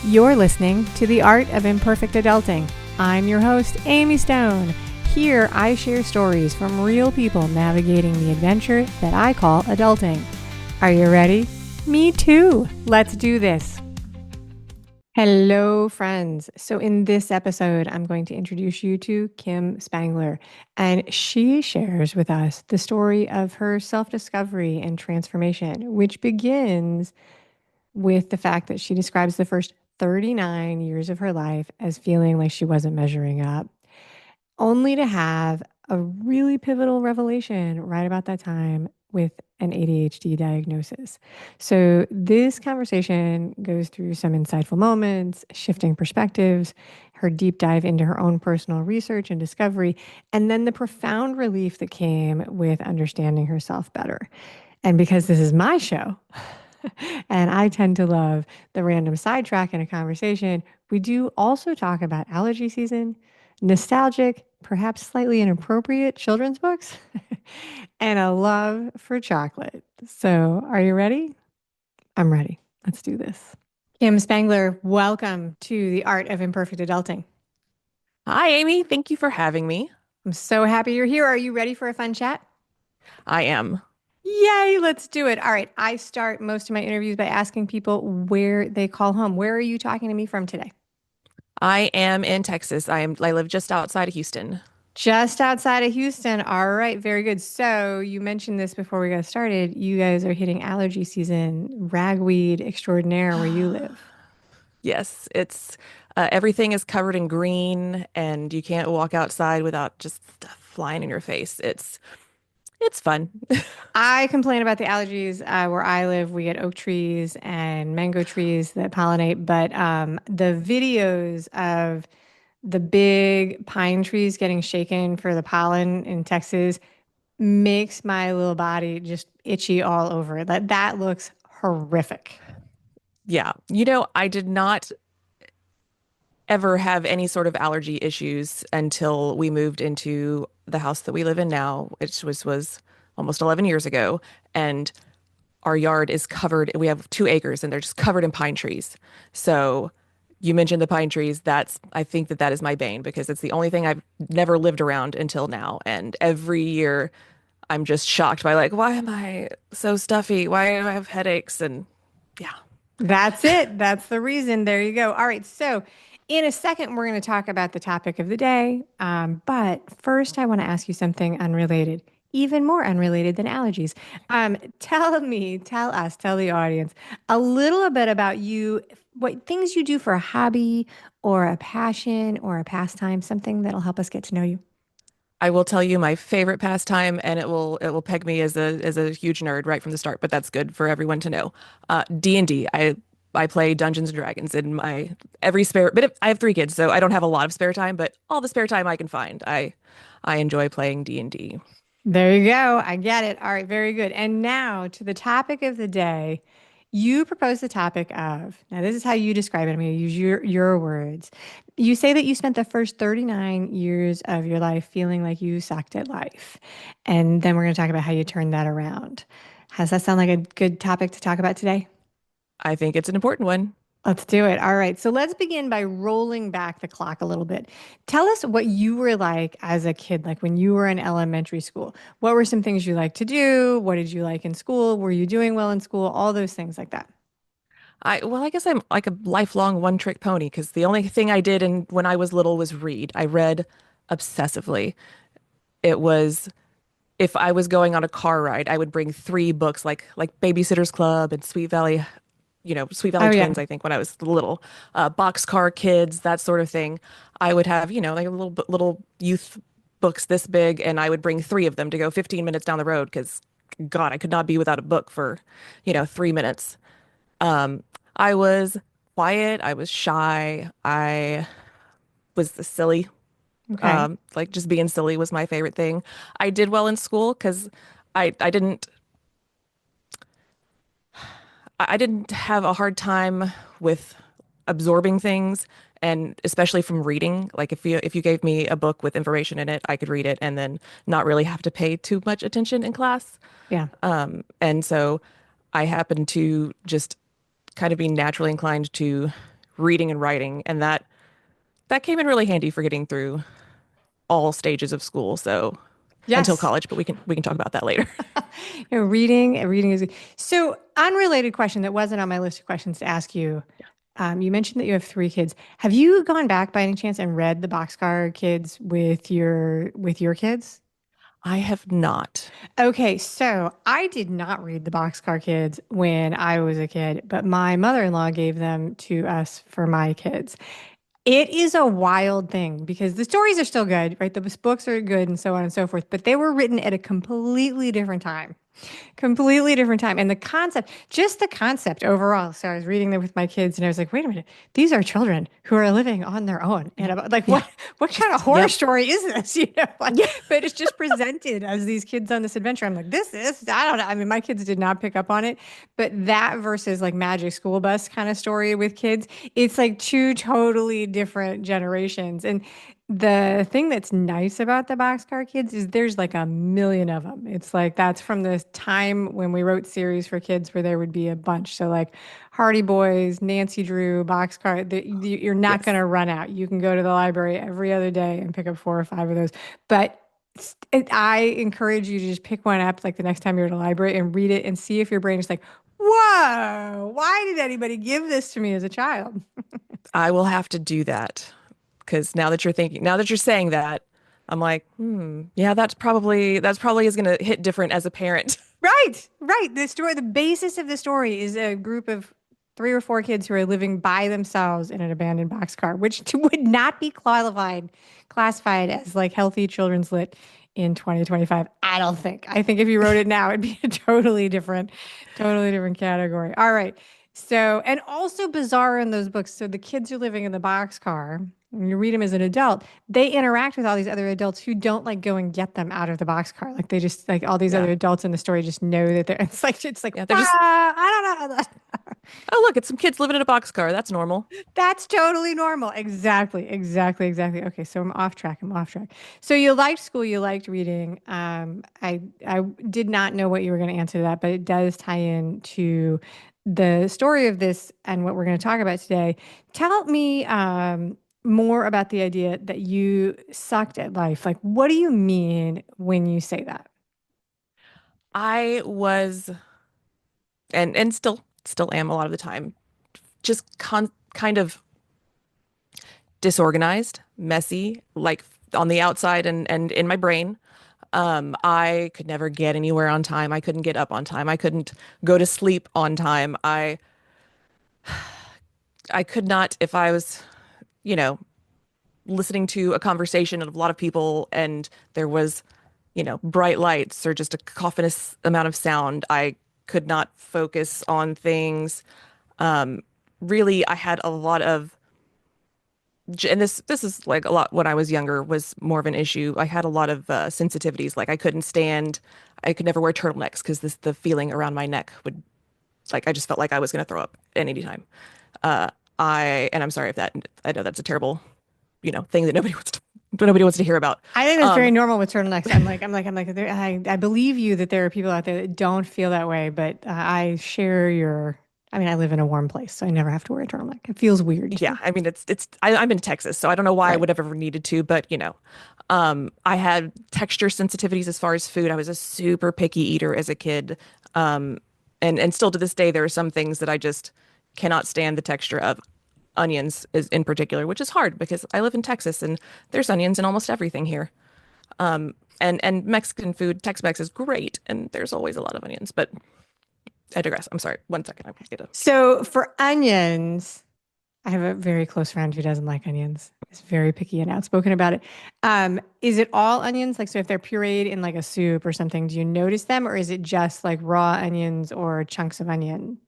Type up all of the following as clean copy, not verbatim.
You're listening to The Art of Imperfect Adulting. I'm your host, Amy Stone. Here, I share stories from real people navigating the adventure that I call adulting. Are you ready? Me too. Let's do this. Hello, friends. So in this episode, I'm going to introduce you to Kim Spangler, and she shares with us the story of her self-discovery and transformation, which begins with the fact that she describes the first 39 years of her life as feeling like she wasn't measuring up, only to have a really pivotal revelation right about that time with an ADHD diagnosis. So, this conversation goes through some insightful moments, shifting perspectives, her deep dive into her own personal research and discovery, and then the profound relief that came with understanding herself better. And because this is my show, and I tend to love the random sidetrack in a conversation, we do also talk about allergy season, nostalgic, perhaps slightly inappropriate children's books, and a love for chocolate. So, are you ready? I'm ready. Let's do this. Kim Spangler, welcome to the Art of Imperfect Adulting. Hi, Amy. Thank you for having me. I'm so happy you're here. Are you ready for a fun chat? I am. Yay, let's do it. All right. I start most of my interviews by asking people where they call home. Where are you talking to me from today? I am in Texas. I live just outside of Houston. Just outside of Houston. All right, very good. So you mentioned this before we got started. You guys are hitting allergy season, ragweed extraordinaire where you live. Yes, it's everything is covered in green and you can't walk outside without just stuff flying in your face. It's fun. I complain about the allergies where I live. We get oak trees and mango trees that pollinate, but the videos of the big pine trees getting shaken for the pollen in Texas makes my little body just itchy all over. That looks horrific. Yeah. I did not ever have any sort of allergy issues until we moved into the house that we live in now, which was almost 11 years ago. And our yard is covered. We have 2 acres and they're just covered in pine trees. So you mentioned the pine trees. I think that is my bane because it's the only thing I've never lived around until now. And every year I'm just shocked by like, why am I so stuffy? Why do I have headaches? And yeah, That's it. That's the reason. There you go. All right. So, in a second, we're going to talk about the topic of the day. But first, I want to ask you something unrelated, even more unrelated than allergies. Tell us, tell the audience a little bit about you, what things you do for a hobby or a passion or a pastime, something that'll help us get to know you. I will tell you my favorite pastime, and it will peg me as a huge nerd right from the start. But that's good for everyone to know. D&D. I play Dungeons and Dragons in my every spare bit. I have 3 kids, so I don't have a lot of spare time, but all the spare time I can find, I enjoy playing D&D. There you go. I get it. All right, very good. And now to the topic of the day. You propose the topic of, now this is how you describe it. I'm going to use your words. You say that you spent the first 39 years of your life feeling like you sucked at life. And then we're going to talk about how you turned that around. Does that sound like a good topic to talk about today? I think it's an important one. Let's do it. All right. So let's begin by rolling back the clock a little bit. Tell us what you were like as a kid, like when you were in elementary school. What were some things you liked to do? What did you like in school? Were you doing well in school? All those things like that. I guess I'm like a lifelong one-trick pony because the only thing I did when I was little was read. I read obsessively. It was if I was going on a car ride, I would bring 3 books like Babysitter's Club and Sweet Valley Oh, yeah. Twins, I think when I was little, Boxcar Kids, that sort of thing. I would have, like little youth books this big, and I would bring 3 of them to go 15 minutes down the road because God, I could not be without a book for, 3 minutes. Um, I was quiet, I was shy, I was silly. Okay. Like just being silly was my favorite thing. I did well in school because I didn't I didn't have a hard time with absorbing things and especially from reading. Like if you gave me a book with information in it, I could read it and then not really have to pay too much attention in class. Yeah. And so I happened to just kind of be naturally inclined to reading and writing, and that came in really handy for getting through all stages of school. So until Yes. college, but we can talk about that later. Reading is so unrelated question that wasn't on my list of questions to ask you. You mentioned that you have three kids. Have you gone back by any chance and read the Boxcar Kids with your kids? I have not. Okay, so I did not read the Boxcar Kids when I was a kid, but my mother-in-law gave them to us for my kids. It is a wild thing because the stories are still good, right? The books are good and so on and so forth, but they were written at a completely different time. Completely different time. And the concept, just the concept overall. So I was reading them with my kids and I was like, wait a minute, these are children who are living on their own. And Yeah. about, like, Yeah. what kind of Just, horror yep. story is this? Like, Yeah. but it's just presented as these kids on this adventure. I'm like, I don't know. I mean, my kids did not pick up on it, but that versus like Magic School Bus kind of story with kids, it's like two totally different generations. And the thing that's nice about the Boxcar Kids is there's like a million of them. It's like that's from the time when we wrote series for kids where there would be a bunch. So like Hardy Boys, Nancy Drew, Boxcar, you're not going Yes. to run out. You can go to the library every other day and pick up 4 or 5 of those. But I encourage you to just pick one up like the next time you're at a library and read it and see if your brain is like, whoa, why did anybody give this to me as a child? I will have to do that because now that you're saying that, I'm like, yeah, that's probably is going to hit different as a parent. Right, right. The story, the basis of the story is a group of 3 or 4 kids who are living by themselves in an abandoned boxcar, which would not be classified as like healthy children's lit in 2025. I don't think. I think if you wrote it now, it'd be a totally different category. All right. So, and also bizarre in those books. So the kids are living in the boxcar. When you read them as an adult, they interact with all these other adults who don't like go and get them out of the boxcar. Like they just like all these Yeah. other adults in the story just know that they're it's like Yeah. They're wow, just, I don't know. oh, look, it's some kids living in a boxcar. That's normal. That's totally normal. Exactly. Okay, so I'm off track. I'm off track. So you liked school, you liked reading. I did not know what you were going to answer to that, but it does tie in to the story of this and what we're going to talk about today. Tell me more about the idea that you sucked at life. Like, what do you mean when you say that? I was and still am a lot of the time just kind of disorganized, messy, like on the outside and in my brain. I could never get anywhere on time. I couldn't get up on time. I couldn't go to sleep on time. I could not if I was, you know, listening to a conversation of a lot of people and there was, bright lights or just a cacophonous amount of sound. I could not focus on things. Um, Really, I had a lot of and this is like a lot when I was younger was more of an issue. I had a lot of sensitivities. Like I could never wear turtlenecks because the feeling around my neck would like I just felt like I was going to throw up at any time. Uh, and I'm sorry if that I know that's a terrible thing that nobody wants to hear about. I think that's very Um, normal with turtlenecks. I believe you that there are people out there that don't feel that way, but I share your. I mean, I live in a warm place, so I never have to wear a turtleneck. It feels weird to yeah, me. I mean I'm in Texas, so I don't know why I Right. would have ever needed to, but I had texture sensitivities as far as food. I was a super picky eater as a kid. Um, and still to this day, there are some things that I just cannot stand the texture of. Onions is in particular, which is hard because I live in Texas and there's onions in almost everything here. And Mexican food, Tex-Mex is great, and there's always a lot of onions. But I digress. I'm sorry. 1 second. I'm gonna get a. So for onions, I have a very close friend who doesn't like onions. Is very picky and outspoken about it. Is it all onions? Like, so if they're pureed in like a soup or something, do you notice them, or is it just like raw onions or chunks of onion?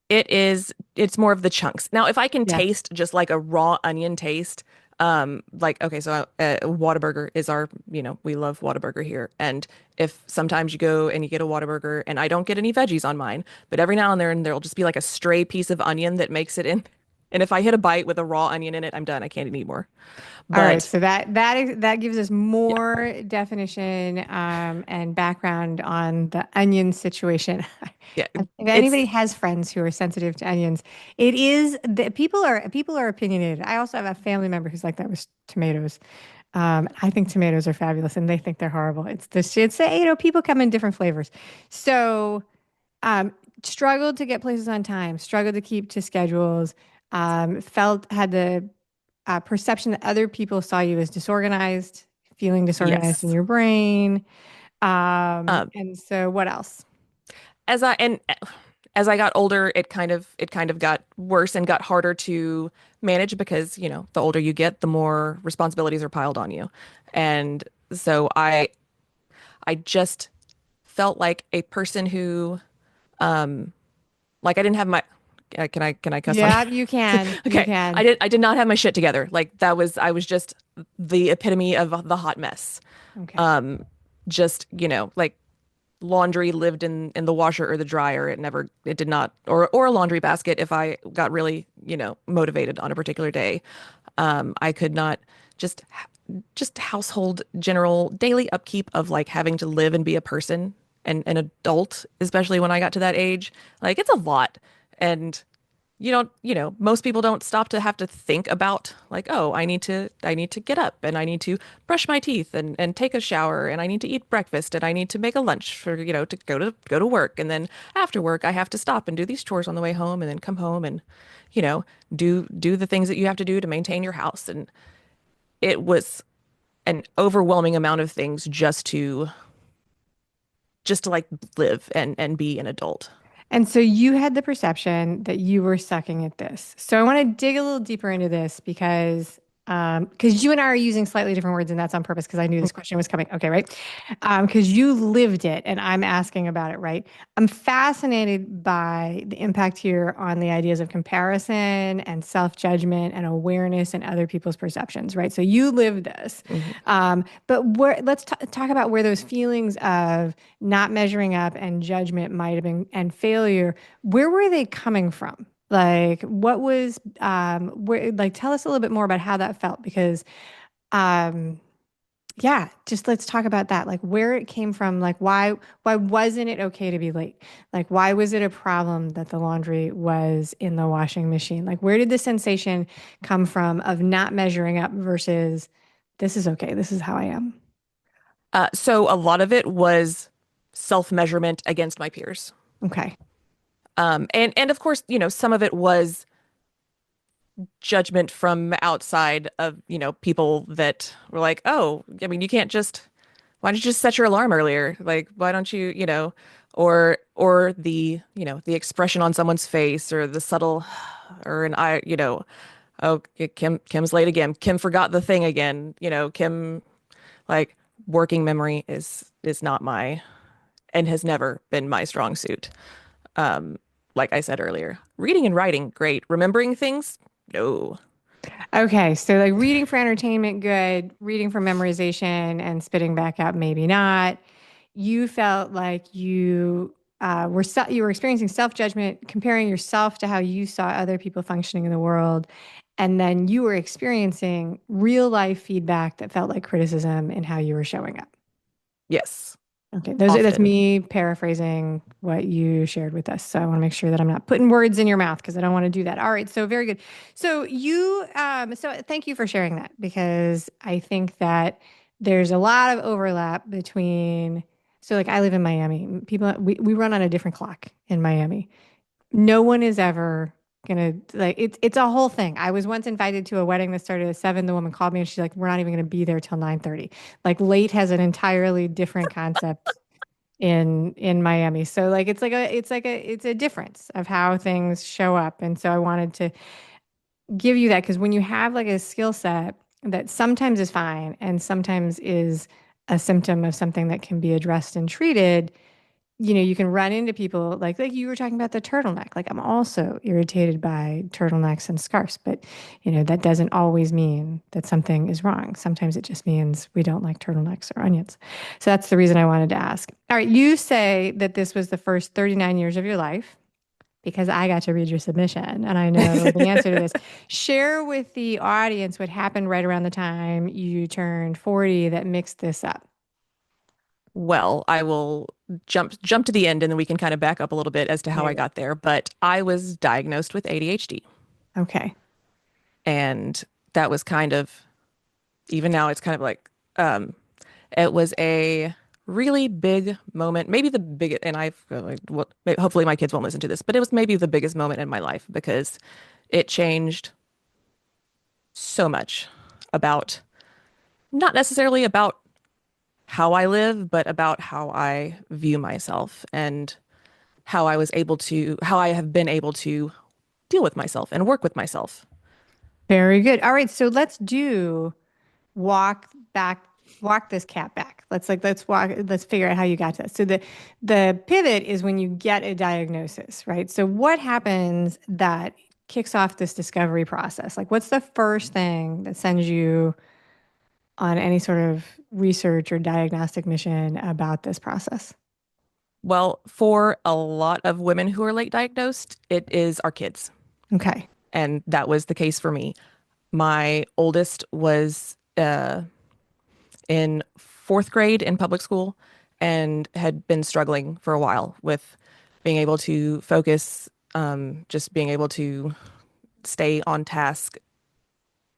It's more of the chunks. Now, if I can Yeah. taste just like a raw onion taste, like okay, so Whataburger is our, we love Whataburger here. And if sometimes you go and you get a Whataburger and I don't get any veggies on mine, but every now and then there'll just be like a stray piece of onion that makes it in. And if I hit a bite with a raw onion in it, I'm done. I can't eat anymore. All right, But so that gives us yeah, more definition and background on the onion situation. yeah, If it's anybody has friends who are sensitive to onions, it is the people are opinionated. I also have a family member who's like that with tomatoes. I think tomatoes are fabulous, and they think they're horrible. People come in different flavors. So um, struggled to get places on time, struggled to keep to schedules, had the perception that other people saw you as disorganized, feeling disorganized in yes. your brain. Um, And so what else? as I and as I got older, it kind of got worse and got harder to manage because, the older you get, the more responsibilities are piled on you. And so I just felt like a person who like I didn't have my can I cuss on Yeah, here? you can. You Okay. I can. did I did not have my shit together. Like I was just the epitome of the hot mess. Okay. Um just, like laundry lived in the washer or the dryer. It did not, or a laundry basket if I got really, motivated on a particular day. I could not just just household general daily upkeep of like having to live and be a person and an adult, especially when I got to that age. Like it's a lot. And most people don't stop to have to think about like, oh, I need to get up and I need to brush my teeth and take a shower and I need to eat breakfast and I need to make a lunch for, to go to work. And then after work, I have to stop and do these chores on the way home and then come home and, you know, do the things that you have to do to maintain your house. And it was an overwhelming amount of things just to like live and be an adult. And so you had the perception that you were sucking at this. So I want to dig a little deeper into this because you and I are using slightly different words, and that's on purpose because I knew this question was coming. Okay, right? Because you lived it, and I'm asking about it, right? I'm fascinated by the impact here on the ideas of comparison and self-judgment and awareness and other people's perceptions, right? So you lived this. Mhm. Let's talk about where those feelings of not measuring up and judgment might have been and failure, where were they coming from? Like what was where like tell us a little bit more about how that felt because um yeah, just let's talk about that. Like where it came from, like why wasn't it okay to be late? Like why was it a problem that the laundry was in the washing machine? Like where did the sensation come from of not measuring up versus this is okay, this is how I am. So a lot of it was self-measurement against my peers. Okay. And of course, some of it was judgment from outside of, people that were like, oh, I mean, why don't you just set your alarm earlier? Like, why don't you, or the expression on someone's face or the subtle or an eye, oh, Kim's late again. Kim forgot the thing again. Kim, like, working memory is not my and has never been my strong suit. Um, like I said earlier, reading and writing, great. Remembering things, no. Okay, so like reading for entertainment, good. Reading for memorization and spitting back out, maybe not. You felt like you were experiencing self-judgment, comparing yourself to how you saw other people functioning in the world, and then you were experiencing real life feedback that felt like criticism in how you were showing up. Yes, Okay, that's often. me paraphrasing what you shared with us. So I want to make sure that I'm not putting words in your mouth because I don't want to do that. All right, so very good. So thank you for sharing that because I think that there's a lot of overlap between. So like I live in Miami. We run on a different clock in Miami. No one is ever gonna like it's a whole thing. I was once invited to a wedding that started at 7. The woman called me and she's like, "We're not even gonna be there till 9:30." Like late has an entirely different concept in Miami. So like it's a difference of how things show up. And so I wanted to give you that because when you have like a skill set that sometimes is fine and sometimes is a symptom of something that can be addressed and treated, you can run into people like you were talking about the turtleneck. Like I'm also irritated by turtlenecks and scarves, but that doesn't always mean that something is wrong. Sometimes it just means we don't like turtlenecks or onions. So that's the reason I wanted to ask. All right, you say that this was the first 39 years of your life because I got to read your submission and I know the answer to this. Share with the audience what happened right around the time you turned 40 that mixed this up. Well, I will jump to the end and then we can kind of back up a little bit as to how There I you got there. But I was diagnosed with ADHD. go. Okay. And that was kind of, even now, it's kind of like, um, it was a really big moment, maybe the biggest, and hopefully my kids won't listen to this, but it was maybe the biggest moment in my life because it changed so much about, not necessarily about how I live, but about how I view myself and how I have been able to deal with myself and work with myself. Very good. All right. So let's do walk back, walk this cat back. Let's figure out how you got to this. So the pivot is when you get a diagnosis, right? So what happens that kicks off this discovery process? Like what's the first thing that sends you on any sort of research or diagnostic mission about this process? Well, for a lot of women who are late diagnosed, it is our kids. Okay. And that was the case for me. My oldest was in fourth grade in public school and had been struggling for a while with being able to focus, just being able to stay on task,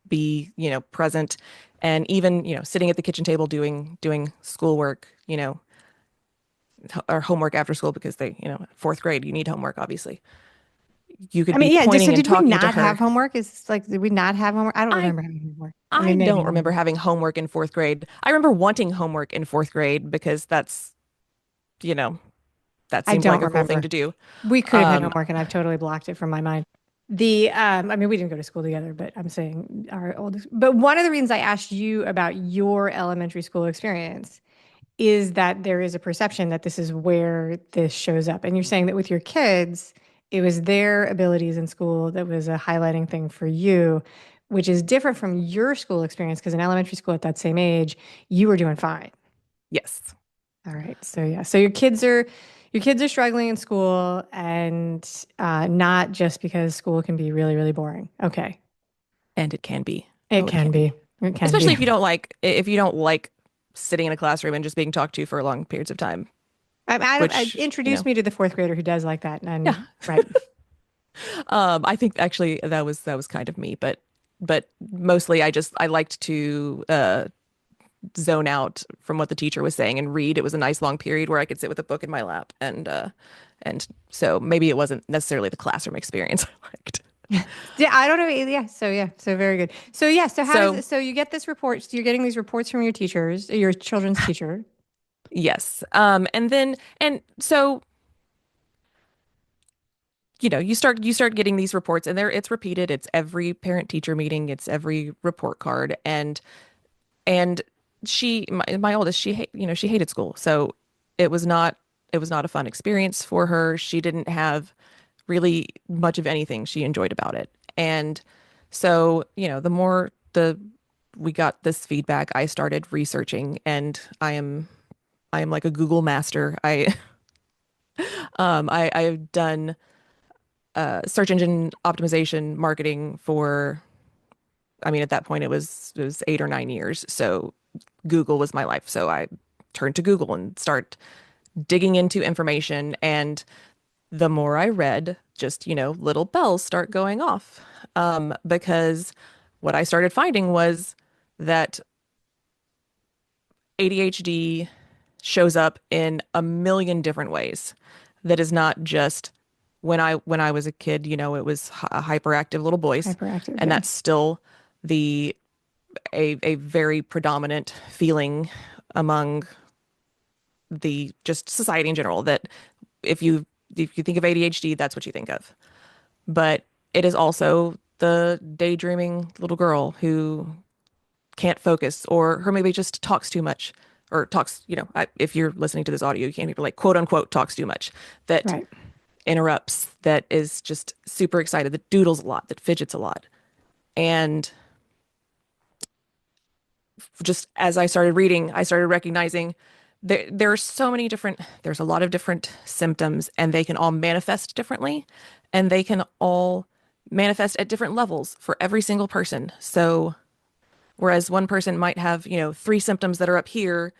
be, present, and even, sitting at the kitchen table doing schoolwork, or homework after school because fourth grade, you need homework, obviously. You I could be mean, yeah, so pointing and did we talking to not have her. homework? Did we not have homework? I don't I remember having homework. I I mean, maybe. don't remember having homework in fourth grade. I remember wanting homework in fourth grade because you know, that I seemed don't like a cool thing remember. to do. We could have had Um, homework, and I've totally blocked it from my mind. I mean, we didn't go to school together, but I'm saying our oldest. But one of the reasons I asked you about your elementary school experience is that there is a perception that this is where this shows up. And you're saying that with your kids, it was their abilities in school that was a highlighting thing for you, which is different from your school experience because in elementary school at that same age, you were doing fine. yes, All right. So yeah. So your kids are struggling in school and not just because school can be really, really boring. Okay. and it can be. It Oh, it can can be. be. It can Especially be. if you don't like sitting in a classroom and just being talked to for long periods of time, I which, introduced me to the fourth grader who does like that. yeah. And right. I think actually that was kind of me, but mostly I liked to zone out from what the teacher was saying and read. It was a nice long period where I could sit with a book in my lap and so maybe it wasn't necessarily the classroom experience I liked. Yeah, I don't know. Yeah, so yeah, so very good. So yeah, so how does So it, so you get this report, so you're getting these reports from your teachers, your children's teacher. yes. And so you start getting these reports and it's repeated. It's every parent teacher meeting, it's every report card and my oldest, she hated school. So it was not it was not a fun experience for her. She didn't have really much of anything she enjoyed about it. And so, the more the we got this feedback, I started researching and I am like a Google master. I've done search engine optimization marketing for, I mean, at that point it was 8 or 9 years. So Google was my life. So I turned to Google and start digging into information. And the more I read, just, little bells start going off. Because what I started finding was that ADHD shows up in a million different ways. That is not just when I was a kid, it was a hyperactive little voice, Hyperactive, and yeah. that's still the a very predominant feeling among the just society in general that if you if you think of ADHD, that's what you think of. But it is also the daydreaming little girl who can't focus or who maybe just talks too much or talks, if you're listening to this audio, you can't hear like quote unquote talks too much, that Right. interrupts, that is just super excited, that doodles a lot, that fidgets a lot. And just as I started reading, I started recognizing there are so many different, there's a lot of different symptoms, and they can all manifest differently, and they can all manifest at different levels for every single person. So, whereas one person might have, three symptoms that are up here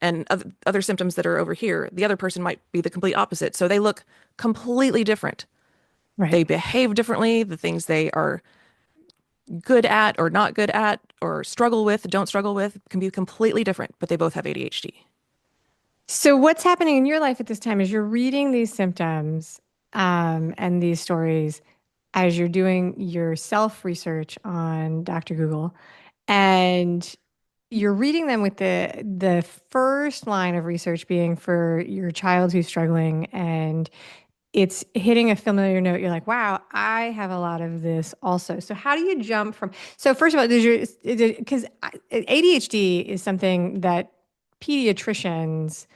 and other symptoms that are over here, the other person might be the complete opposite. So they look completely different. Right. They behave differently. The things they are good at or not good at or struggle with, don't struggle with, can be completely different, but they both have ADHD. So what's happening in your life at this time is you're reading these symptoms and these stories as you're doing your self research on Dr. Google, and you're reading them with the first line of research being for your child who's struggling, and it's hitting a familiar note. You're like, wow, I have a lot of this also. So how do you jump from? So first of all, there's your because ADHD is something that pediatricians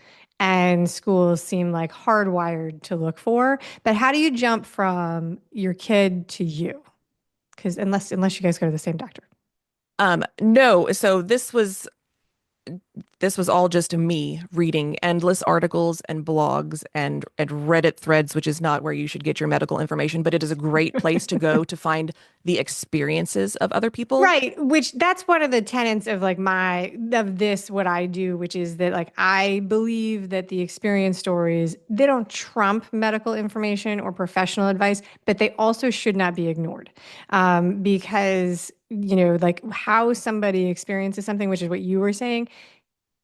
and schools seem like hardwired to look for. But how do you jump from your kid to you? Because unless you guys go to the same doctor. No, so this was all just me reading endless articles and blogs and Reddit threads, which is not where you should get your medical information, but it is a great place to go to find the experiences of other people. Right, which that's one of the tenets of like my of this what I do, which is that like I believe that the experience stories, they don't trump medical information or professional advice, but they also should not be ignored. Because like how somebody experiences something, which is what you were saying,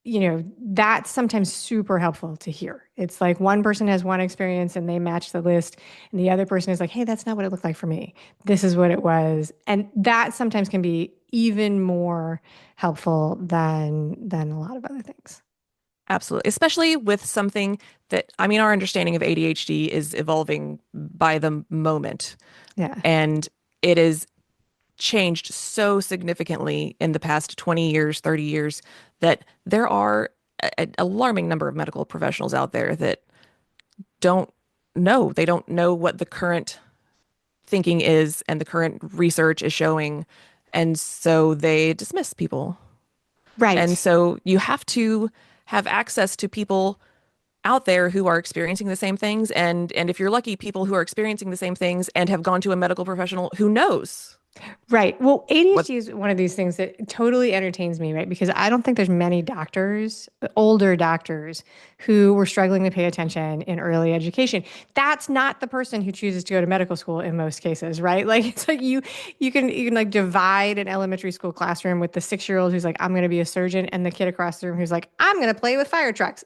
that's sometimes super helpful to hear. It's like one person has one experience and they match the list, and the other person is like, hey, that's not what it looked like for me. This is what it was. And that sometimes can be even more helpful than a lot of other things. Absolutely. Especially with something that, I mean, our understanding of ADHD is evolving by the moment. Yeah. And it is changed so significantly in the past 20 years, 30 years, that there are an alarming number of medical professionals out there that don't know. They don't know what the current thinking is and the current research is showing. And so they dismiss people. And Right. so you have to have access to people out there who are experiencing the same things. And if you're lucky, people who are experiencing the same things and have gone to a medical professional who knows Right. Well, what. ADHD is one of these things that totally entertains me, right? Because I don't think there's many doctors, older doctors, who were struggling to pay attention in early education. That's not the person who chooses to go to medical school in most cases, right? Like it's like you can like divide an elementary school classroom with the 6-year-old who's like, I'm going to be a surgeon, and the kid across the room who's like, I'm going to play with fire trucks,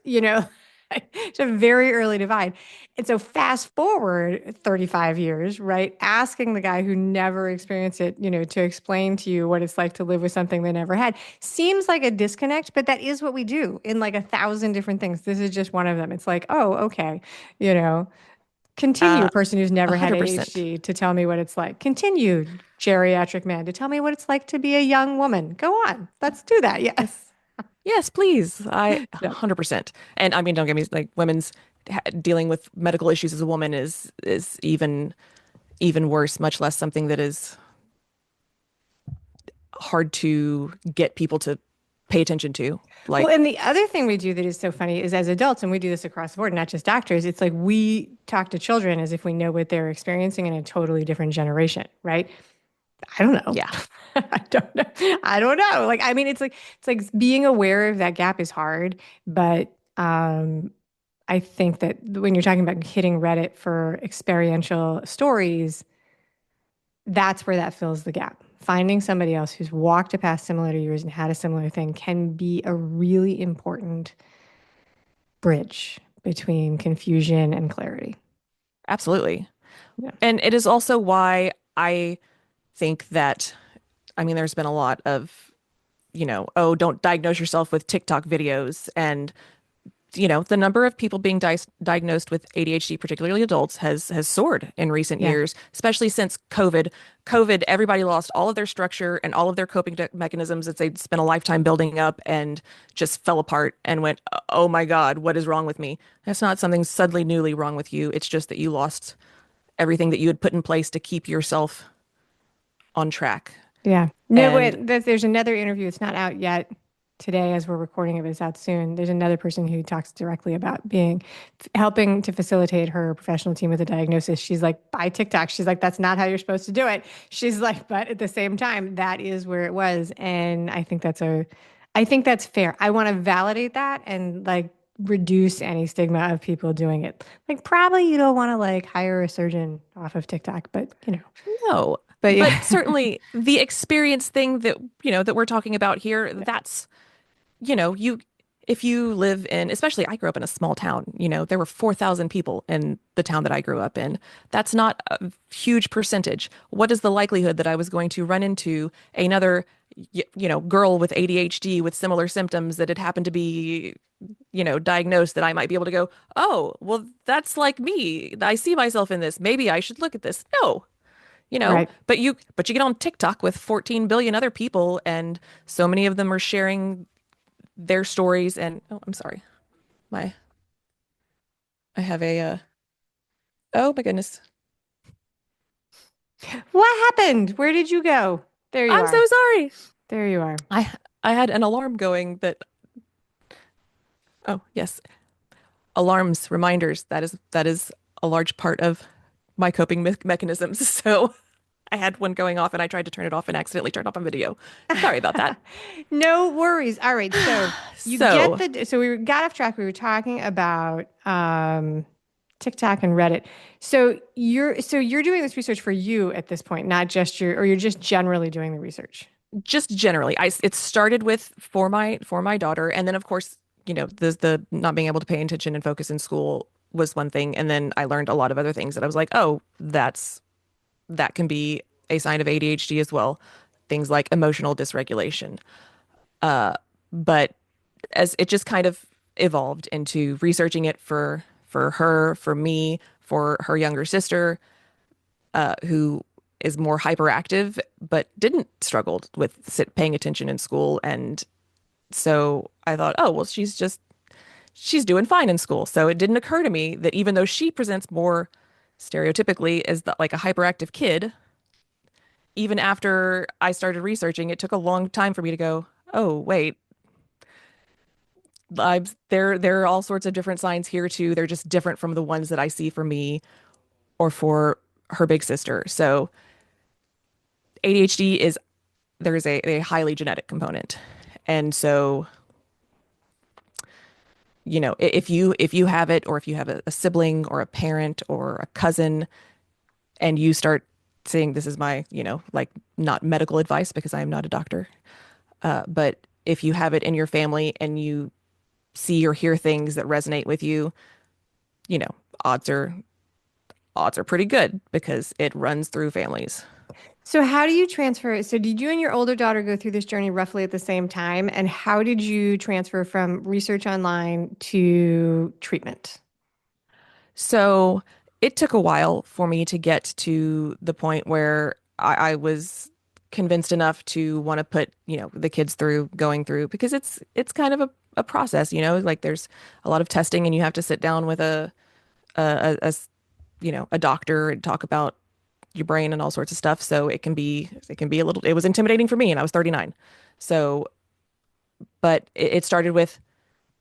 It's a very early divide. And so fast forward 35 years, right? Asking the guy who never experienced it, to explain to you what it's like to live with something they never had seems like a disconnect, but that is what we do in like 1,000 different things. This is just one of them. It's like, oh, okay, you know, continue, uh person who's never had 100%. ADHD to tell me what it's like. Continue, geriatric man, to tell me what it's like to be a young woman. Go on. Let's do that. Yes. Yes, please. I Yeah. 100%. And I mean, don't get me like women's dealing with medical issues as a woman is even worse, much less something that is hard to get people to pay attention to. Well, Like, and the other thing we do that is so funny is as adults, and we do this across the board, not just doctors, it's like we talk to children as if we know what they're experiencing in a totally different generation, right? I don't know. yeah, I don't know. I don't know. Like, I mean, it's like being aware of that gap is hard, but I think that when you're talking about hitting Reddit for experiential stories, that's where that fills the gap. Finding somebody else who's walked a path similar to yours and had a similar thing can be a really important bridge between confusion and clarity. absolutely. Yeah. And it is also why I think that, I mean, there's been a lot of, oh, don't diagnose yourself with TikTok videos. And, the number of people being diagnosed with ADHD, particularly adults, has soared in recent Yeah. years, especially since COVID. COVID, everybody lost all of their structure and all of their coping mechanisms that they'd spent a lifetime building up and just fell apart and went, oh my God, what is wrong with me? That's not something suddenly newly wrong with you. It's just that you lost everything that you had put in place to keep yourself on track. Yeah. No, And wait, there's another interview. It's not out yet. today, as we're recording, if it's out soon, there's another person who talks directly about helping to facilitate her professional team with a diagnosis. She's like, by TikTok. She's like, that's not how you're supposed to do it. She's like, but at the same time, that is where it was. And I think that's fair. I want to validate that and like reduce any stigma of people doing it. Like, probably you don't want to like hire a surgeon off of TikTok, but No, but but yeah. certainly the experience thing that, that we're talking about here, that's, you if you live in, especially I grew up in a small town, there were 4,000 people in the town that I grew up in. That's not a huge percentage. What is the likelihood that I was going to run into another, girl with ADHD with similar symptoms that had happened to be, diagnosed, that I might be able to go, oh, well, that's like me. I see myself in this. Maybe I should look at this. No, Right. but you get on TikTok with 14 billion other people, and so many of them are sharing their stories. And oh, I'm sorry, my I have a oh my goodness, What happened? Where did you go? There you I'm are. so sorry. There you are. I had an alarm going that, oh yes, alarms, reminders. That is a large part of my coping mechanisms. So I had one going off, and I tried to turn it off and accidentally turned off a video. Sorry about that. No worries. All right. So So we got off track. We were talking about TikTok and Reddit. So you're doing this research for you at this point, not just or you're just generally doing the research. just generally, it started with for my daughter, and then of course, the not being able to pay attention and focus in school was one thing, and then I learned a lot of other things that I was like, oh, that can be a sign of ADHD as well. Things like emotional dysregulation. But as it just kind of evolved into researching it for her, for me, for her younger sister, who is more hyperactive but didn't struggle with paying attention in school. And so I thought, oh, well, she's doing fine in school. So it didn't occur to me that even though she presents more stereotypically as like a hyperactive kid, even after I started researching, it took a long time for me to go, oh, wait, there are all sorts of different signs here too. They're just different from the ones that I see for me or for her big sister. So ADHD is there's a highly genetic component. And so, if you have it, or if you have a sibling or a parent or a cousin, and you start saying, this is my, like, not medical advice because I am not a doctor, but if you have it in your family and you see or hear things that resonate with you, you know, odds are odds are pretty good because it runs through families. So how do you transfer? So did you and your older daughter go through this journey roughly at the same time? And how did you transfer from research online to treatment? So it took a while for me to get to the point where I was convinced enough to want to put, the kids through going through, because it's kind of a process, like there's a lot of testing, and you have to sit down with a doctor and talk about your brain and all sorts of stuff. So it can be a little, it was intimidating for me, and I was 39. So, but it started with,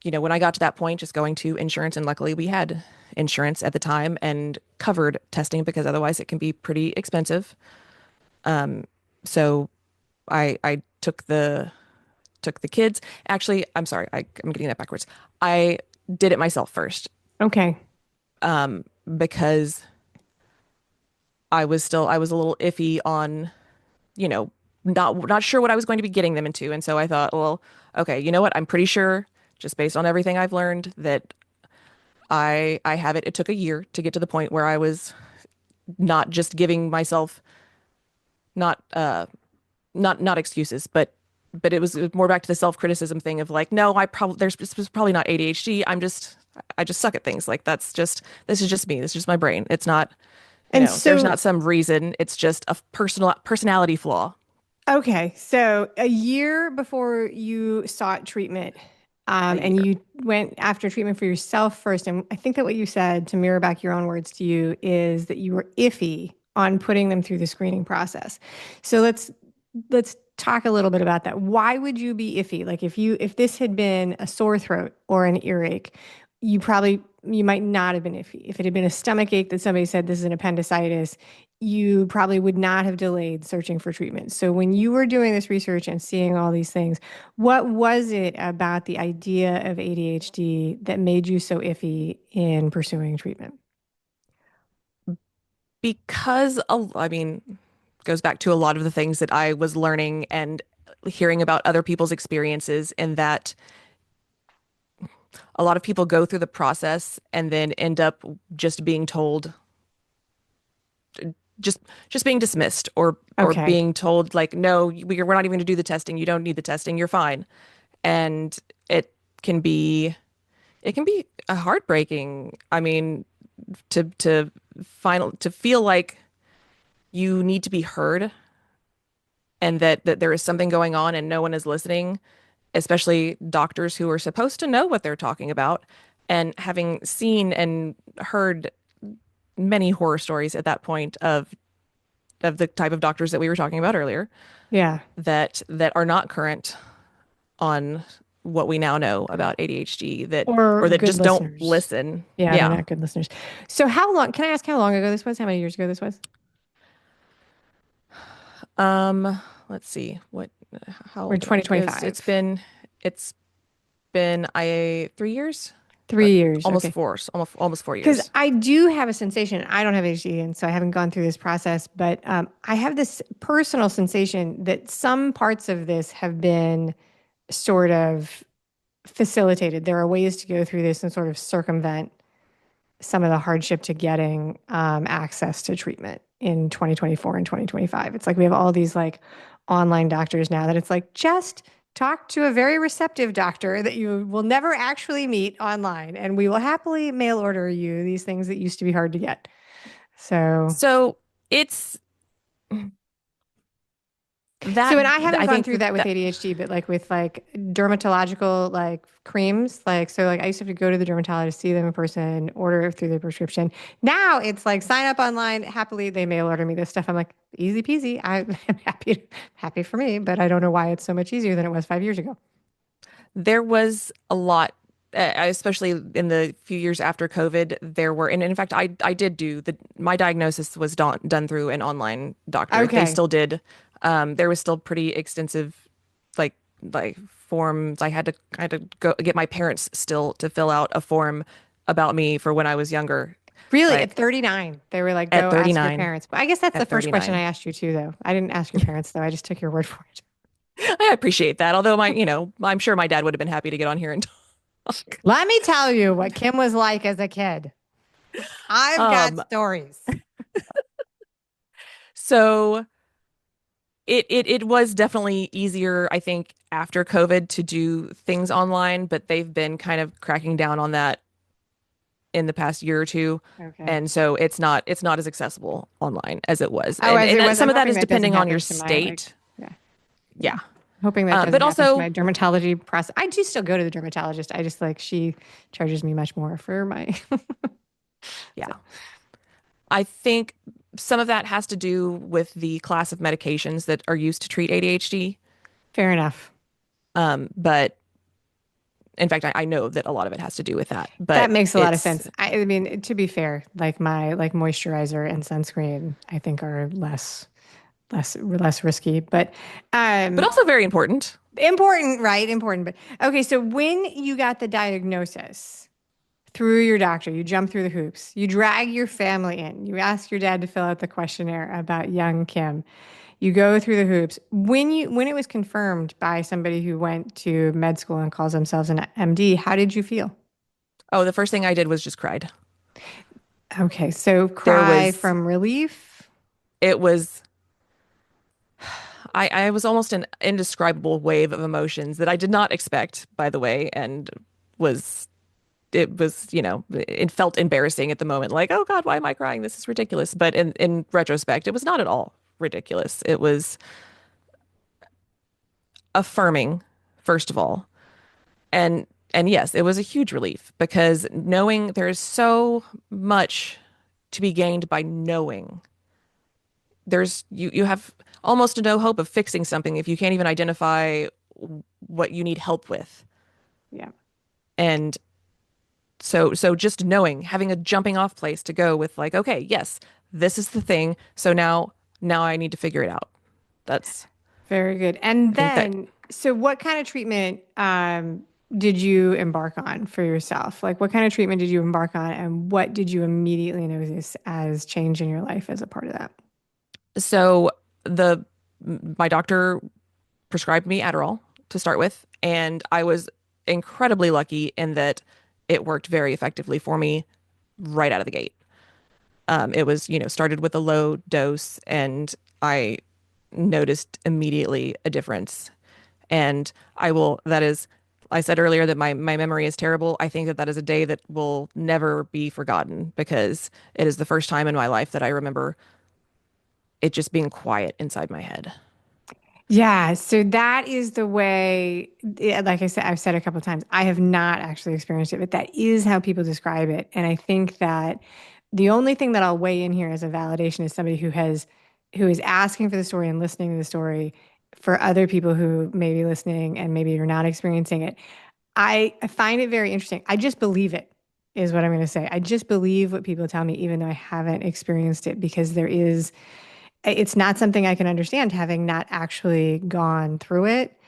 when I got to that point, just going to insurance, and luckily we had insurance at the time and covered testing, because otherwise it can be pretty expensive. So I took the kids. Actually, I'm sorry, I'm getting that backwards. I did it myself first, Okay. because I was a little iffy on, you know, not sure what I was going to be getting them into. And so I thought, well, okay, you know what? I'm pretty sure, just based on everything I've learned, that I have it. It took a year to get to the point where I was not just giving myself, not not excuses, but it was more back to the self-criticism thing of like, no, this is probably not ADHD. I just suck at things. Like, this is just me. This is just my brain. It's not, And there's not so, some reason. It's just a personality flaw. okay, so a year before you sought treatment, A and year. you went after treatment for yourself first, and I think that what you said, to mirror back your own words to you, is that you were iffy on putting them through the screening process. So let's talk a little bit about that. Why would you be iffy? Like if this had been a sore throat or an earache, you might not have been iffy. If it had been a stomach ache that somebody said this is an appendicitis, you probably would not have delayed searching for treatment. So when you were doing this research and seeing all these things, what was it about the idea of ADHD that made you so iffy in pursuing treatment? Because I mean, goes back to a lot of the things that I was learning and hearing about other people's experiences, and that a lot of people go through the process and then end up just being told, just just being dismissed, or Okay. being told like, no, we're not even going to do the testing. You don't need the testing. You're fine. And it can be it can be a heartbreaking. I mean, to feel like you need to be heard, and that there is something going on and no one is listening, especially doctors who are supposed to know what they're talking about. And having seen and heard many horror stories at that point of the type of doctors that we were talking about earlier, Yeah. that are not current on what we now know about ADHD, that Or or that good just don't listeners. listen. Yeah, they're Yeah. not good listeners. So how long, can I ask how long ago this was? How many years ago this was? Um, let's see. How Or old am I? It's 2025? it's been I 3 years, 3 years. almost Okay. four, almost four Because years. I do have a sensation, I don't have ADHD, and so I haven't gone through this process, but I have this personal sensation that some parts of this have been sort of facilitated. There are ways to go through this and sort of circumvent some of the hardship to getting access to treatment in 2024 and 2025. It's like we have all these like online doctors now that it's like just talk to a very receptive doctor that you will never actually meet online, and we will happily mail order you these things that used to be hard to get. So So it's So, that and I haven't I gone think through that with that ADHD, but like with like dermatological like creams, like so like I used to have to go to the dermatologist, see them in person, order through their prescription. Now it's like sign up online, happily they mail order me this stuff. I'm like easy peasy. I'm happy for me, but I don't know why it's so much easier than it was 5 years ago. there was a lot, especially in the few years after COVID, there were, and in fact, I did do my diagnosis was done through an online doctor. They Okay, still did. There was still pretty extensive, like forms. I had to go get my parents still to fill out a form about me for when I was younger, really at like 39, they were like, at go ask your 39, parents. But I guess that's the at first question I 39. asked you too, though. I didn't ask your parents though. I just took your word for it. I appreciate that. Although I'm sure my dad would have been happy to get on here and talk. Let me tell you what Kim was like as a kid. I've got Um, stories. so it was definitely easier, I think, after COVID to do things online, but they've been kind of cracking down on that in the past year or two. Okay. And so it's not as accessible online as it was. Oh, as it was, Some I'm of that hoping is that doesn't depending on your happen to my like, state. yeah, yeah. Yeah. Hoping that doesn't But happen to also, my dermatology process. I do still go to the dermatologist. I just like she charges me much more for my. yeah, So I think some of that has to do with the class of medications that are used to treat ADHD. fair enough. But in fact, I know that a lot of it has to do with that. That But makes a lot of it's sense. I mean, to be fair, like my like moisturizer and sunscreen, I think are less risky, but but um also very important. important, right? Important. But okay, so when you got the diagnosis through your doctor, you jump through the hoops, you drag your family in, you ask your dad to fill out the questionnaire about young Kim. You go through the hoops. When it was confirmed by somebody who went to med school and calls themselves an MD, how did you feel? Oh, the first thing I did was just cried. Okay, so There cry was, from relief. it was, I was almost an indescribable wave of emotions that I did not expect, by the way, and was, it felt embarrassing at the moment. Like, oh God, why am I crying? This is ridiculous. But in retrospect, it was not at all ridiculous. It was affirming, first of all. And yes, it was a huge relief because knowing there is so much to be gained by knowing you have almost no hope of fixing something if you can't even identify what you need help with. Yeah. And so just knowing, having a jumping off place to go with like, okay, yes, this is the thing. So now I need to figure it out. That's Very good. And I think that then, so what kind of treatment did you embark on for yourself? Like, what kind of treatment did you embark on, and what did you immediately notice as change in your life as a part of that? so the my doctor prescribed me Adderall to start with, and I was incredibly lucky in that it worked very effectively for me right out of the gate. It was, started with a low dose, and I noticed immediately a difference. And that is, I said earlier that my memory is terrible. I think that that is a day that will never be forgotten because it is the first time in my life that I remember it just being quiet inside my head. Yeah, so that is the way, yeah, like I said, I've said a couple of times, I have not actually experienced it, but that is how people describe it. And I think that the only thing that I'll weigh in here as a validation is somebody who is asking for the story and listening to the story for other people who may be listening and maybe you're not experiencing it. I find it very interesting. I just believe it, is what I'm going to say. I just believe what people tell me, even though I haven't experienced it, because it's not something I can understand having not actually gone through it.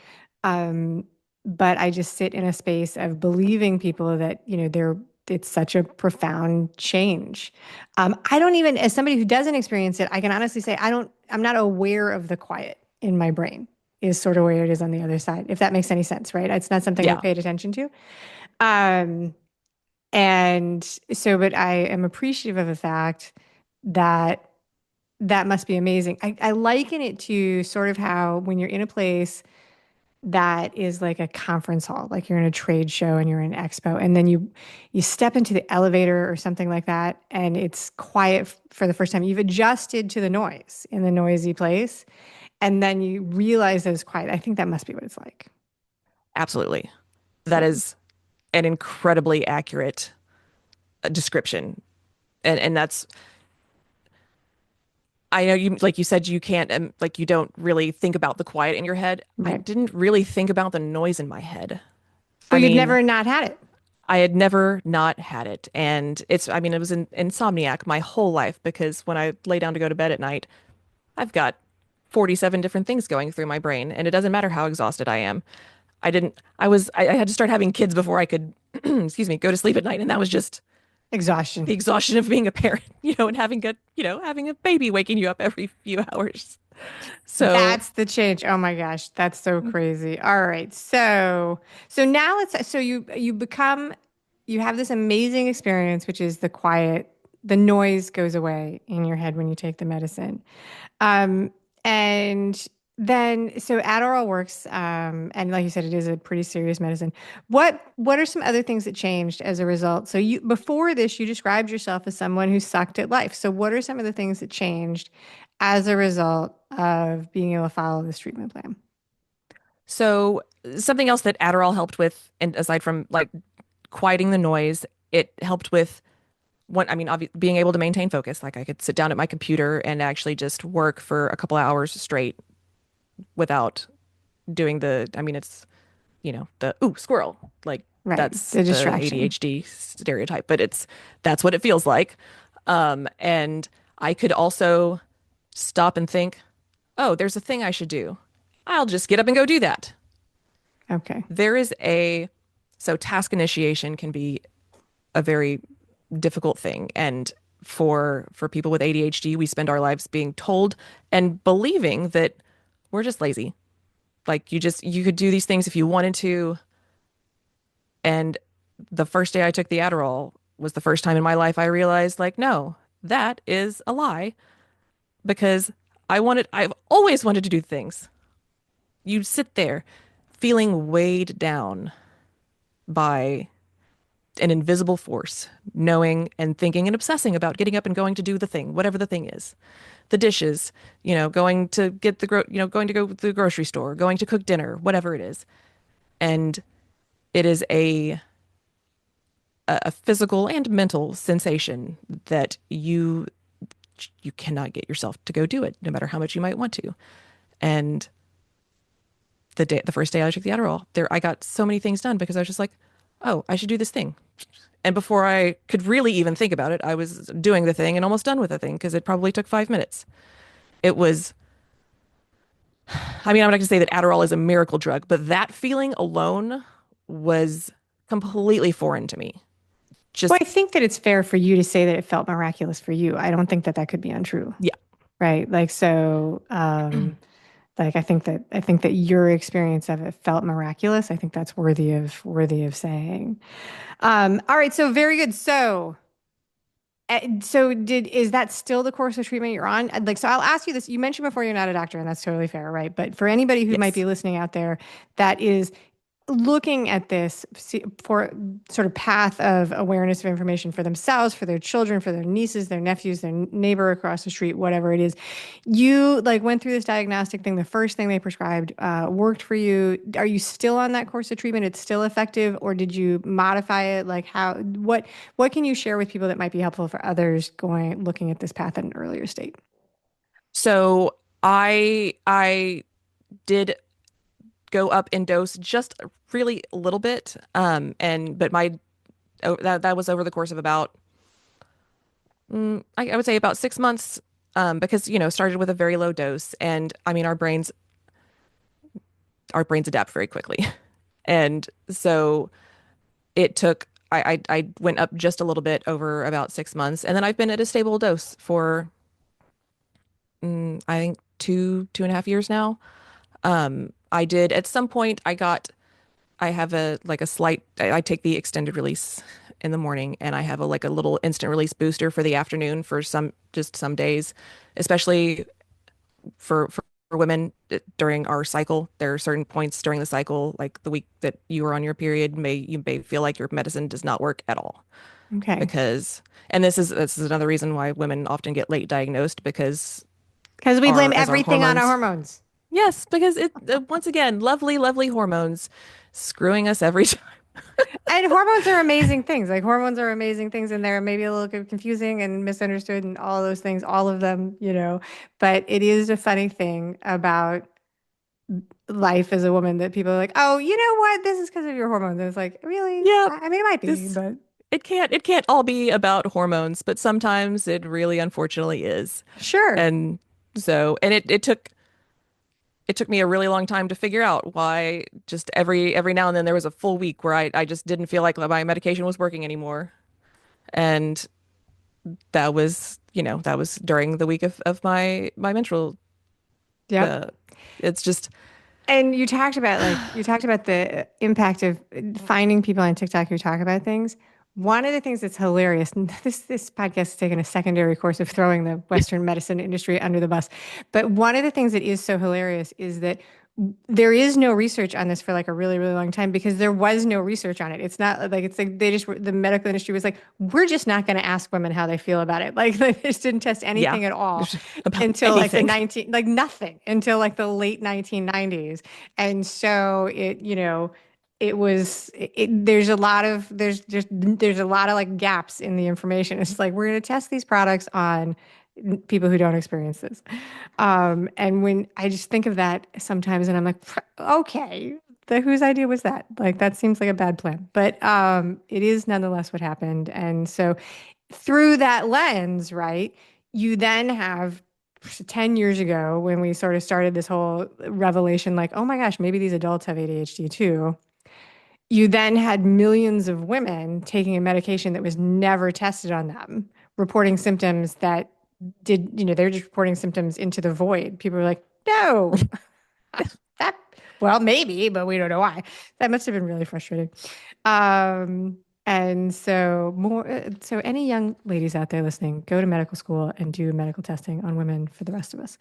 Um, but I just sit in a space of believing people that, it's such a profound change. I don't even, as somebody who doesn't experience it, I can honestly say I'm not aware of the quiet in my brain is sort of where it is on the other side, if that makes any sense, right? It's not something I've Yeah, paid attention to. Um, and so, but I am appreciative of the fact that that must be amazing. I liken it to sort of how when you're in a place that is like a conference hall, like you're in a trade show and you're in an expo, and then you step into the elevator or something like that, and it's quiet for the first time. You've adjusted to the noise in the noisy place, and then you realize that it's quiet. I think that must be what it's like. absolutely. That So, is an incredibly accurate description. And that's I know you like you said you can't like you don't really think about the quiet in your head. I right. didn't really think about the noise in my head. So I you'd mean, never not had it. I had never not had it. And I mean, it was an insomniac my whole life because when I lay down to go to bed at night, I've got 47 different things going through my brain, and it doesn't matter how exhausted I am. I had to start having kids before I could, excuse me, go to sleep at night. And that was just Exhaustion. the exhaustion of being a parent, and having a baby waking you up every few hours. So, That's the change. Oh my gosh, that's so crazy. All right. So now you have this amazing experience, which is the noise goes away in your head when you take the medicine. Um, and then so Adderall works, and like you said, it is a pretty serious medicine. What are some other things that changed as a result? So you before this, you described yourself as someone who sucked at life. So what are some of the things that changed as a result of being able to follow this treatment plan? so something else that Adderall helped with, and aside from like quieting the noise, it helped with being able to maintain focus. Like I could sit down at my computer and actually just work for a couple of hours straight without doing it's, the, ooh, squirrel. Like Right, that's the the distraction. ADHD stereotype, but that's what it feels like. And I could also stop and think, oh, there's a thing I should do. I'll just get up and go do that. Okay, There is a, so task initiation can be a very difficult thing. And for people with ADHD, we spend our lives being told and believing that we're just lazy. Like you could do these things if you wanted to. And the first day I took the Adderall was the first time in my life I realized like, no, that is a lie because I've always wanted to do things. You sit there feeling weighed down by an invisible force, knowing and thinking and obsessing about getting up and going to do the thing, whatever the thing is. The dishes, going to going to go to the grocery store, going to cook dinner, whatever it is. And it is a physical and mental sensation that you you cannot get yourself to go do it, no matter how much you might want to. And the first day I took the Adderall, there I got so many things done because I was just like, oh, I should do this thing. And before I could really even think about it, I was doing the thing and almost done with the thing because it probably took 5 minutes. It was, I mean, I'm not going to say that Adderall is a miracle drug, but that feeling alone was completely foreign to me. Well, Just, I think that it's fair for you to say that it felt miraculous for you. I don't think that that could be untrue, yeah. right? Like so, like I think that your experience of it felt miraculous. I think that's worthy of saying. All right, so very good. So did is that still the course of treatment you're on? Like, so I'll ask you this. You mentioned before you're not a doctor, and that's totally fair, right? But for anybody who might be Yes. listening out there that is looking at this for sort of path of awareness of information for themselves, for their children, for their nieces, their nephews, their neighbor across the street, whatever it is, you like went through this diagnostic thing. The first thing they prescribed worked for you. Are you still on that course of treatment? It's still effective, or did you modify it? Like how? What can you share with people that might be helpful for others going looking at this path at an earlier state? So I did go up in dose just really a little bit. And but my oh, that was over the course of about I would say about 6 months. Because started with a very low dose, and I mean our brains adapt very quickly, and so it took. I went up just a little bit over about 6 months, and then I've been at a stable dose for I think 2.5 years now. I did at some point I have a like a slight I take the extended release in the morning, and I have a like a little instant release booster for the afternoon for some days, especially for women during our cycle. There are certain points during the cycle, like the week that you are on your period, you may feel like your medicine does not work at all Okay, because, and this is another reason why women often get late diagnosed because because we blame our everything on our hormones. hormones. Yes, because it once again, lovely, lovely hormones screwing us every time. And hormones are amazing things. Like hormones are amazing things, and they're maybe a little bit confusing and misunderstood, and all those things, all of them, you know. But it is a funny thing about life as a woman that people are like, "Oh, you know what? This is because of your hormones." And it's like, really? Yeah, I mean, it might be, this but it can't all be about hormones, but sometimes it really unfortunately is. sure. And and it took me a really long time to figure out why just every now and then there was a full week where I just didn't feel like my medication was working anymore. And that was during the week of my menstrual. Yep. Uh, it's just, And you talked about the impact of finding people on TikTok who talk about things. One of the things that's hilarious, and this podcast has taken a secondary course of throwing the Western medicine industry under the bus, but one of the things that is so hilarious is that there is no research on this for like a really, really long time because there was no research on it. It's like they just the medical industry was like, we're just not going to ask women how they feel about it. Like they just didn't test yeah, anything at all about until like anything. like nothing until like the late 1990s. And so it was there's a lot of there's a lot of like gaps in the information. It's like we're going to test these products on people who don't experience this. And when I just think of that sometimes and I'm like, okay, whose idea was that? Like that seems like a bad plan. But it is nonetheless what happened. And so through that lens, right, you then have 10 years ago when we sort of started this whole revelation, like, oh my gosh, maybe these adults have ADHD too. You then had millions of women taking a medication that was never tested on them, reporting symptoms that they're just reporting symptoms into the void. People were like, no, that, well, maybe, but we don't know why. That must have been really frustrating. And so so any young ladies out there listening, go to medical school and do medical testing on women for the rest of us.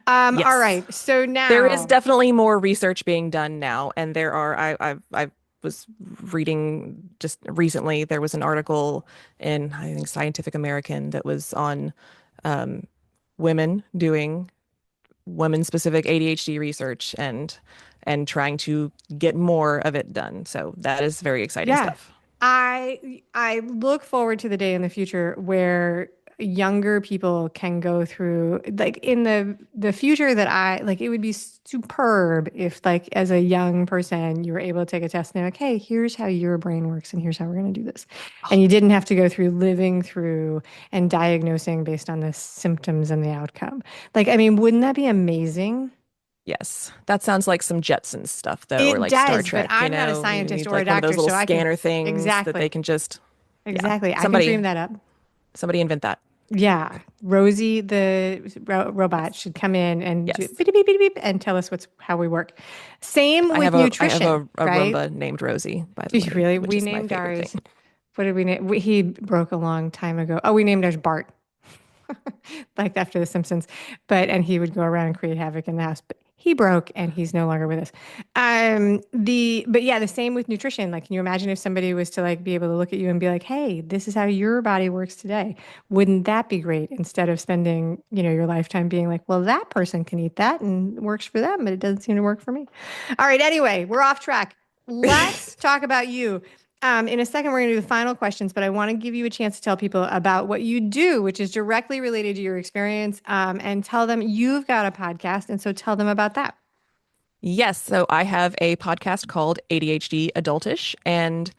All Yes. right. So There is now, definitely more research being done now, and there are I was reading just recently there was an article in I think Scientific American that was on um, women doing women-specific ADHD research and trying to get more of it done. So that is very exciting yeah, stuff. I look forward to the day in the future where younger people can go through, like in the future that I like, it would be superb if like as a young person you were able to take a test and they're like, hey, here's how your brain works and here's how we're going to do this. And you didn't have to go through living through and diagnosing based on the symptoms and the outcome. Like, I mean, wouldn't that be amazing? Yes, that sounds like some Jetsons stuff, though, or It like Star does, but Trek. I'm not a You scientist need or a like one of those doctor, little so I can scanner things that they exactly, can just, yeah, exactly. I can dream somebody, that up. somebody invent that. Yeah, Rosie, the robot, Yes, should come in and do yes. beep, beep, beep, beep, and tell us how we work. Same with I have nutrition, a right? Roomba named Rosie, by the Do you way, really? which We is my named favorite ours. thing. What did we name? He broke a long time ago. Oh, we named ours Bart. Like after The Simpsons. And he would go around and create havoc in the house. But he broke and he's no longer with us. But yeah, the same with nutrition. Like, can you imagine if somebody was to like be able to look at you and be like, hey, this is how your body works today? Wouldn't that be great? Instead of spending, your lifetime being like, well, that person can eat that and it works for them, but it doesn't seem to work for me. All right, anyway, we're off track. Let's talk about you. In a second, we're going to do the final questions, but I want to give you a chance to tell people about what you do, which is directly related to your experience, and tell them you've got a podcast. And so tell them about that. Yes, so I have a podcast called ADHD Adultish, and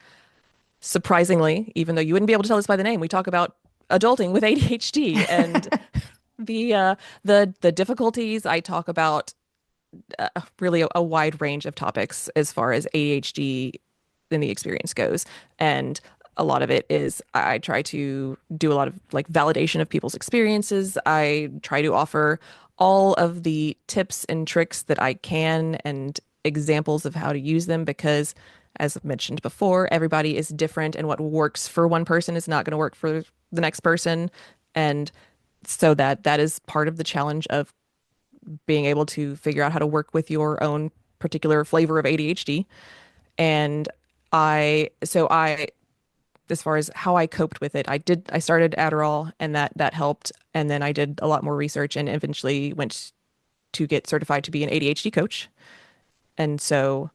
surprisingly, even though you wouldn't be able to tell this by the name, we talk about adulting with ADHD and the difficulties. I talk about really a wide range of topics as far as ADHD in the experience goes. And a lot of it is I try to do a lot of like validation of people's experiences. I try to offer all of the tips and tricks that I can and examples of how to use them because, as I've mentioned before, everybody is different and what works for one person is not going to work for the next person. And so that is part of the challenge of being able to figure out how to work with your own particular flavor of ADHD. And I, as far as how I coped with it, I started Adderall and that helped. And then I did a lot more research and eventually went to get certified to be an ADHD coach. And so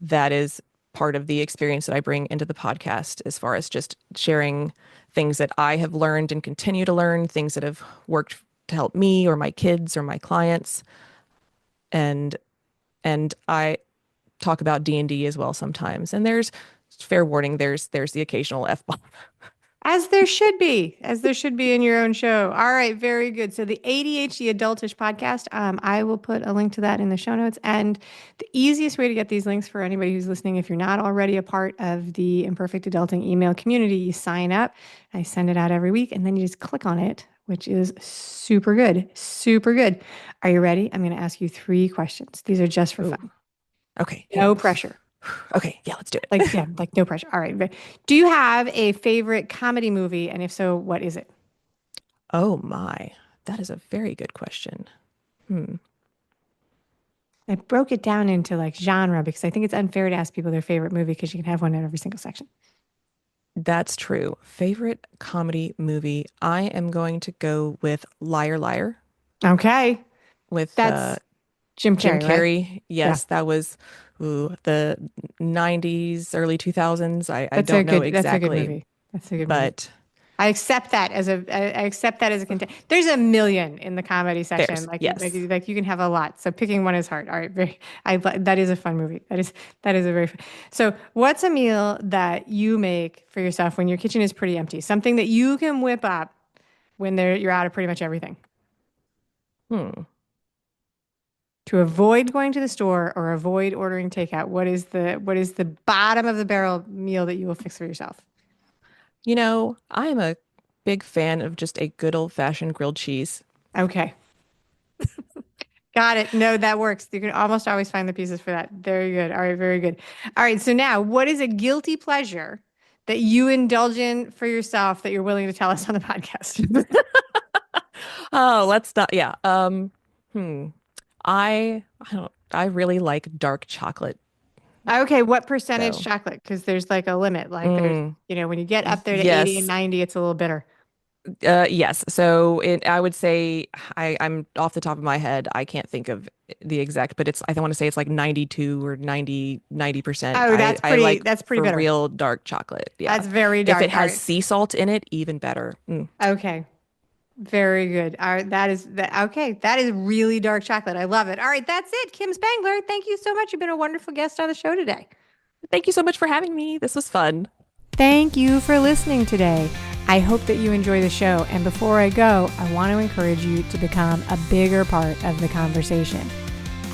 that is part of the experience that I bring into the podcast as far as just sharing things that I have learned and continue to learn, things that have worked to help me or my kids or my clients. And I talk about D&D as well sometimes. And there's fair warning, there's the occasional F-bomb. As there should be in your own show. All right, very good. So the ADHD Adultish podcast, I will put a link to that in the show notes. And the easiest way to get these links for anybody who's listening, if you're not already a part of the Imperfect Adulting email community, you sign up. I send it out every week, and then you just click on it, which is super good. Super good. Are you ready? I'm going to ask you 3 questions. These are just for Ooh, fun. okay, yeah. No pressure. Okay, yeah, let's do Like, it. yeah, like no pressure. All right. Do you have a favorite comedy movie? And if so, what is it? Oh my, that is a very good question. Hmm. I broke it down into like genre because I think it's unfair to ask people their favorite movie because you can have one in every single section. That's true. Favorite comedy movie? I am going to go with Liar Liar Okay. with That's Jim Jim Carrey, right? Carrey. Yeah. Yes, that was the 90s, early 2000s. I That's a don't know good exactly, movie. That's a good movie. but I accept that as a content. There's a million in the comedy section. there's yes. Like you can have a lot. So picking one is hard. All right. That is a fun movie. That is a very fun. So what's a meal that you make for yourself when your kitchen is pretty empty? Something that you can whip up when you're out of pretty much everything Hmm. to avoid going to the store or avoid ordering takeout. What is the bottom of the barrel meal that you will fix for yourself? You know, I'm a big fan of just a good old-fashioned grilled cheese. Okay. Got it. No, that works. You can almost always find the pieces for that. Very good. All right, very good. All right, so now what is a guilty pleasure that you indulge in for yourself that you're willing to tell us on the podcast? Oh, let's not. Yeah. Hmm. I don't. I really like dark chocolate. Okay, what percentage So, chocolate? Because there's like a limit. Like there's, mm, when you get up there to 80 and yes. 90, it's a little bitter. Yes. So I would say I'm off the top of my head. I can't think of the exact, but I want to say it's like 92 or 90%. Oh, I like that's pretty for bitter. real dark chocolate. Yeah. That's very If dark. it All has right. sea salt in it, even better. Okay. Very good. All right, that is that. Okay, that is really dark chocolate. I love it. All right, that's it. Kim Spangler, thank you so much. You've been a wonderful guest on the show today. Thank you so much for having me. This was fun. Thank you for listening today. I hope that you enjoy the show. And before I go, I want to encourage you to become a bigger part of the conversation.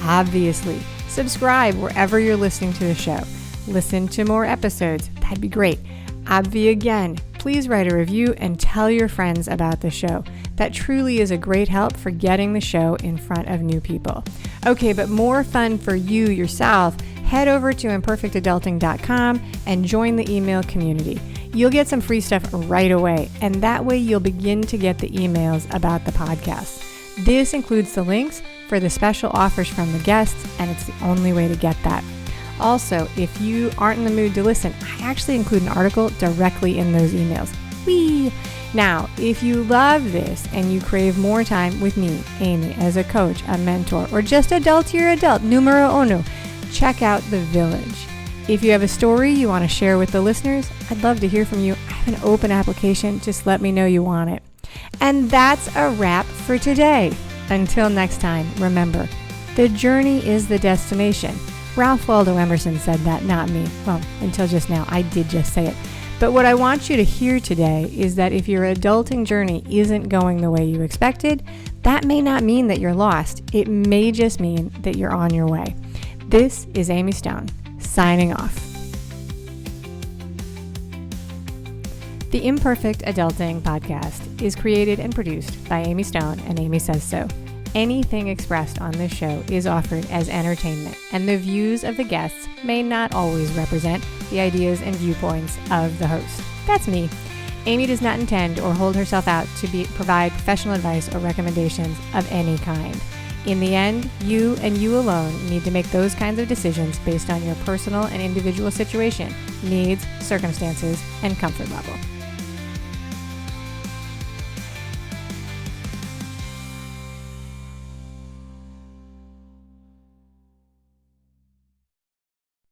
Obviously, subscribe wherever you're listening to the show. Listen to more episodes. That'd be great. Obvi again, please write a review and tell your friends about the show. That truly is a great help for getting the show in front of new people. Okay, but more fun for you yourself, head over to imperfectadulting.com and join the email community. You'll get some free stuff right away, and that way you'll begin to get the emails about the podcast. This includes the links for the special offers from the guests, and it's the only way to get that. Also, if you aren't in the mood to listen, I actually include an article directly in those emails. Whee! Now, if you love this and you crave more time with me, Amy, as a coach, a mentor, or just adultier adult, numero uno, check out The Village. If you have a story you want to share with the listeners, I'd love to hear from you. I have an open application. Just let me know you want it. And that's a wrap for today. Until next time, remember, the journey is the destination. Ralph Waldo Emerson said that, not me. Well, until just now, I did just say it. But what I want you to hear today is that if your adulting journey isn't going the way you expected, that may not mean that you're lost. It may just mean that you're on your way. This is Amy Stone, signing off. The Imperfect Adulting podcast is created and produced by Amy Stone and Amy Says So. Anything expressed on this show is offered as entertainment, and the views of the guests may not always represent the ideas and viewpoints of the host. That's me. Amy does not intend or hold herself out to provide professional advice or recommendations of any kind. In the end, you and you alone need to make those kinds of decisions based on your personal and individual situation, needs, circumstances, and comfort level.